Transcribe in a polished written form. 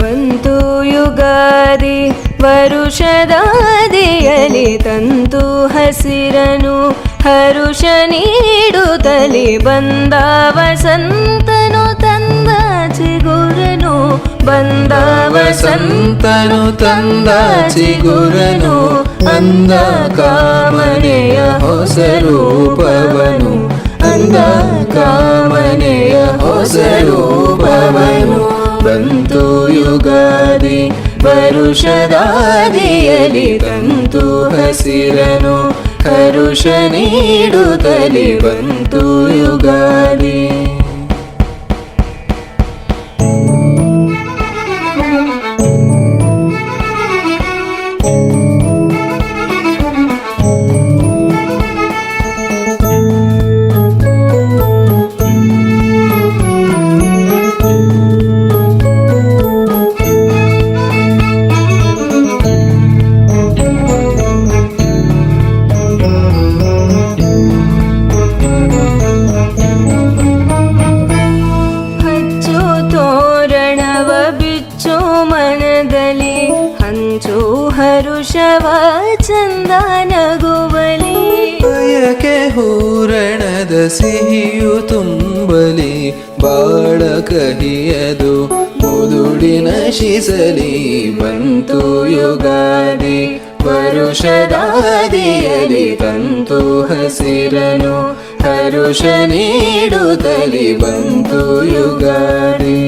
ಬಂತು ಯುಗಾದಿ ವರುಷದಾದಿಯಲಿ ತಂತು ಹಸಿರನು ಹರುಷ ನೀಡುತ್ತಲಿ ಬಂದ ವಸಂತನು ತಂದ ಚಿಗುರನು ಬಂದ ವಸಂತನು ತಂದ ಚಿಗುರನು ಅಂದ ಕಾಮನೆಯ ಹೊಸ ರೂಪವನು ಅಂದ ಕಾಮನೆಯ ಹೊಸ ರೂಪವನು ಬಂತು ಯುಗಾದಿ ವರುಷದಾದಿಯಲಿ ತಂತು ಹಸಿರನು ಹರುಷ ನೀಡುತ್ತಲಿ ಬಂತು ಯುಗಾದಿ. ಹಂಚು ಹರುಷವ ಚಂದ ನಗುವಲಿ ಬಯಕೆ ಹೂರಣದ ಸಿಹಿಯು ತುಂಬಲಿ ಬಾಳ ಕಹಿಯದು ಮುದುಡಿ ನಶಿಸಲಿ ಬಂತು ಯುಗಾದಿ ವರುಷದಾದಿಯಲಿ ತಂತು ಹಸಿರನು ಹರುಷ ನೀಡುತ್ತಲಿ ಬಂತು ಯುಗಾದಿ.